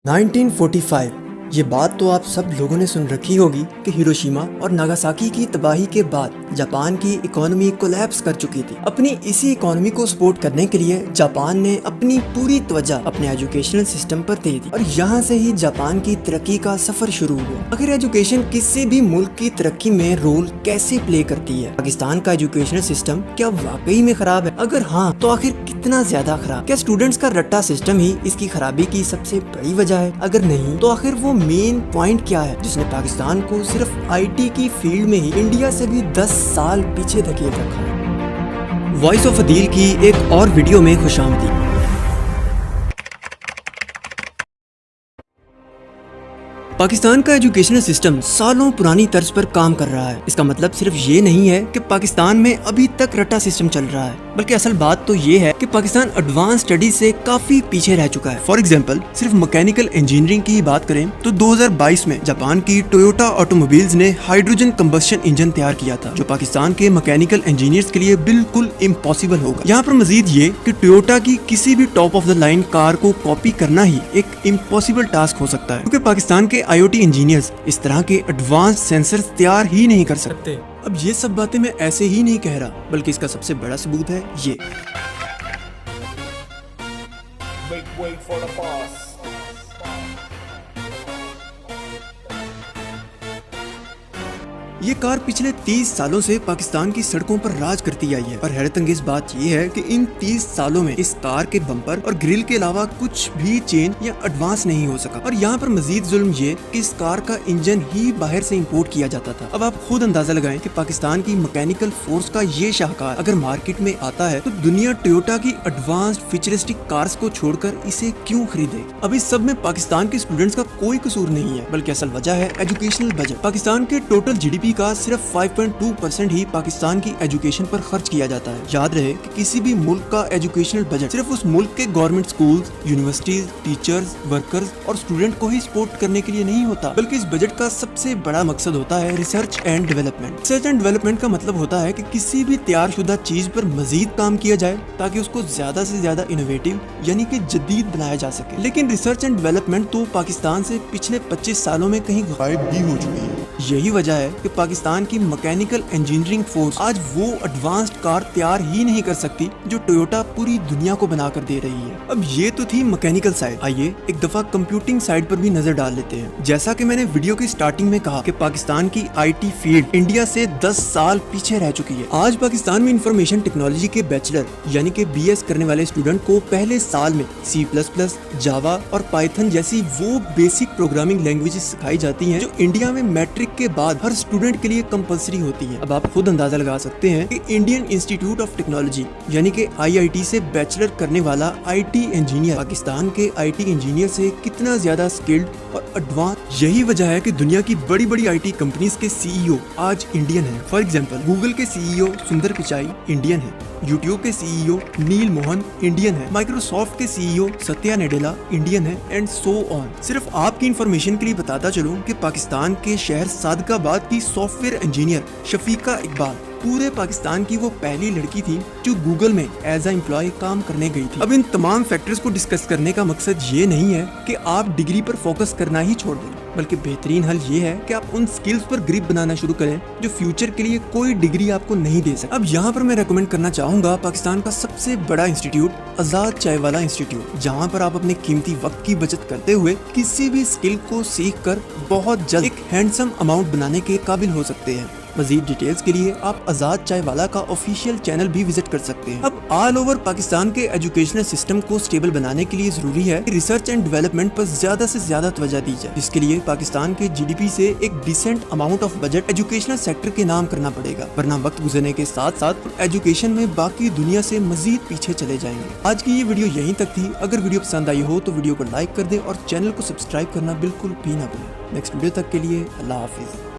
1945 یہ بات تو آپ سب لوگوں نے سن رکھی ہوگی کہ ہیروشیما اور ناگاساکی کی تباہی کے بعد جاپان کی اکانومی کولیپس کر چکی تھی۔ اپنی اسی اکانومی کو سپورٹ کرنے کے لیے جاپان نے اپنی پوری توجہ اپنے ایجوکیشنل سسٹم پر دے دی اور یہاں سے ہی جاپان کی ترقی کا سفر شروع ہوا۔ اگر ایجوکیشن کسی بھی ملک کی ترقی میں رول کیسے پلے کرتی ہے؟ پاکستان کا ایجوکیشنل سسٹم کیا واقعی میں خراب ہے؟ اگر ہاں تو آخر کتنا زیادہ خراب؟ کیا اسٹوڈنٹس کا رٹا سسٹم ہی اس کی خرابی کی سب سے بڑی وجہ ہے؟ اگر نہیں تو آخر وہ مین پوائنٹ کیا ہے جس نے پاکستان کو صرف آئی ٹی کی فیلڈ میں ہی انڈیا سے بھی 10 سال پیچھے دھکیل رکھا ہے؟ وائس آف عدیل کی ایک اور ویڈیو میں خوش آمدید۔ پاکستان کا ایجوکیشنل سسٹم سالوں پرانی طرز پر کام کر رہا ہے۔ اس کا مطلب صرف یہ نہیں ہے کہ پاکستان میں ابھی تک رٹا سسٹم چل رہا ہے، بلکہ اصل بات تو یہ ہے کہ پاکستان ایڈوانس اسٹڈیز سے کافی پیچھے رہ چکا ہے۔ فار ایگزامپل صرف مکینیکل انجینئرنگ کی بات کریں تو 2022 میں جاپان کی ٹویوٹا آٹوموبائلز نے ہائیڈروجن کمبسشن انجن تیار کیا تھا، جو پاکستان کے مکینیکل انجینئرز کے لیے بالکل امپاسبل ہوگا۔ یہاں پر مزید یہ کہ ٹویوٹا کی کسی بھی ٹاپ آف دا لائن کار کو کاپی کرنا ہی ایک امپاسبل ٹاسک ہو سکتا ہے، کیونکہ پاکستان کے آئی او ٹی انجینئرز اس طرح کے ایڈوانس سینسر تیار ہی نہیں کر سکتے۔ اب یہ سب باتیں میں ایسے ہی نہیں کہہ رہا، بلکہ اس کا سب سے بڑا ثبوت ہے یہ۔ یہ کار پچھلے 30 سالوں سے پاکستان کی سڑکوں پر راج کرتی آئی ہے، اور حیرت انگیز بات یہ ہے کہ ان 30 سالوں میں اس کار کے بمپر اور گرل کے علاوہ کچھ بھی چینج یا ایڈوانس نہیں ہو سکا۔ اور یہاں پر مزید ظلم یہ کہ اس کار کا انجن ہی باہر سے امپورٹ کیا جاتا تھا۔ اب آپ خود اندازہ لگائیں کہ پاکستان کی مکینیکل فورس کا یہ شاہکار اگر مارکیٹ میں آتا ہے تو دنیا ٹویوٹا کی ایڈوانسڈ فیوچرسٹک کارز کو چھوڑ کر اسے کیوں خریدے؟ اب اس سب میں پاکستان کے اسٹوڈنٹس کا کوئی قصور نہیں ہے، بلکہ اصل وجہ ہے ایجوکیشنل بجٹ۔ پاکستان کے ٹوٹل جی ڈی پی کا صرف 5.2% ہی پاکستان کی ایجوکیشن پر خرچ کیا جاتا ہے۔ یاد رہے کہ کسی بھی ملک کا ایجوکیشنل بجٹ صرف اس ملک کے government schools, universities, teachers, workers اور اسٹوڈنٹ کو ہی سپورٹ کرنے کے لیے نہیں ہوتا، بلکہ اس بجٹ کا سب سے بڑا مقصد ہوتا ہے research and development. Research and development کا مطلب ہوتا ہے کہ کسی بھی تیار شدہ چیز پر مزید کام کیا جائے تاکہ اس کو زیادہ سے زیادہ انوویٹو یعنی کہ جدید بنایا جا سکے۔ لیکن ریسرچ اینڈ ڈیولپمنٹ تو پاکستان سے پچھلے 25 سالوں میں کہیں غائب بھی ہو چکی ہے۔ یہی وجہ ہے کہ پاکستان کی مکینیکل انجینئرنگ فورس آج وہ ایڈوانسڈ کار تیار ہی نہیں کر سکتی جو ٹویوٹا پوری دنیا کو بنا کر دے رہی ہے۔ اب یہ تو تھی مکینیکل سائیڈ، آئیے ایک دفعہ کمپیوٹنگ سائیڈ پر بھی نظر ڈال لیتے ہیں۔ جیسا کہ میں نے ویڈیو کی سٹارٹنگ میں کہا کہ پاکستان کی آئی ٹی فیلڈ انڈیا سے 10 سال پیچھے رہ چکی ہے۔ آج پاکستان میں انفارمیشن ٹیکنالوجی کے بیچلر یعنی کہ بی ایس کرنے والے اسٹوڈنٹ کو پہلے سال میں C++، جاوا اور پائتھن جیسی وہ بیسک پروگرامنگ لینگویجز سکھائی جاتی ہیں جو انڈیا میں میٹرک کے بعد ہر اسٹوڈنٹ کے لیے کمپلسری ہوتی ہیں۔ اب آپ خود اندازہ لگا سکتے ہیں کہ انڈین انسٹیٹیوٹ آف ٹیکنالوجی یعنی کہ IIT سے بیچلر کرنے والا آئی ٹی انجینئر پاکستان کے آئی ٹی انجینئر سے کتنا زیادہ اسکلڈ اور ایڈوانس۔ یہی وجہ ہے کہ دنیا کی بڑی بڑی آئی ٹی کمپنیز کے CEO آج انڈین ہیں۔ فار ایگزامپل گوگل کے CEO سندر پچائی انڈین ہیں، یوٹیوب کے CEO نیل موہن انڈین ہے، مائکروسافٹ کے CEO ستیا نڈیلا انڈین ہے، اینڈ سو آن۔ صرف آپ کی انفارمیشن کے لیے بتاتا چلوں کہ پاکستان کے شہر صادق آباد کی soft where engineer Shafiqa Iqbal پورے پاکستان کی وہ پہلی لڑکی تھی جو گوگل میں ایز اے امپلائی کام کرنے گئی تھی۔ اب ان تمام فیکٹرز کو ڈسکس کرنے کا مقصد یہ نہیں ہے کہ آپ ڈگری پر فوکس کرنا ہی چھوڑ دیں، بلکہ بہترین حل یہ ہے کہ آپ ان سکلز پر گرپ بنانا شروع کریں جو فیوچر کے لیے کوئی ڈگری آپ کو نہیں دے سکتی۔ اب یہاں پر میں ریکمینڈ کرنا چاہوں گا پاکستان کا سب سے بڑا انسٹیٹیوٹ آزاد چائے والا انسٹیٹیوٹ، جہاں پر آپ اپنے قیمتی وقت کی بچت کرتے ہوئے کسی بھی سکل کو سیکھ کر بہت جلد ایک ہینڈسم اماؤنٹ بنانے کے قابل ہو سکتے ہیں۔ مزید ڈیٹیلز کے لیے آپ آزاد چائے والا کا آفیشیل چینل بھی وزٹ کر سکتے ہیں۔ اب آل اوور پاکستان کے ایجوکیشنل سسٹم کو سٹیبل بنانے کے لیے ضروری ہے کہ ریسرچ اینڈ ڈیولپمنٹ پر زیادہ سے زیادہ توجہ دی جائے، جس کے لیے پاکستان کے جی ڈی پی سے ایک decent amount of budget educational sector کے نام کرنا پڑے گا، ورنہ وقت گزرنے کے ساتھ ساتھ ایجوکیشن میں باقی دنیا سے مزید پیچھے چلے جائیں گے۔ آج کی یہ ویڈیو یہیں تک تھی۔ اگر ویڈیو پسند آئی ہو تو ویڈیو کو لائک کر دیں اور چینل کو سبسکرائب کرنا بالکل بھی نہ بھولیں۔ نیکسٹ ویڈیو تک کے لیے اللہ حافظ۔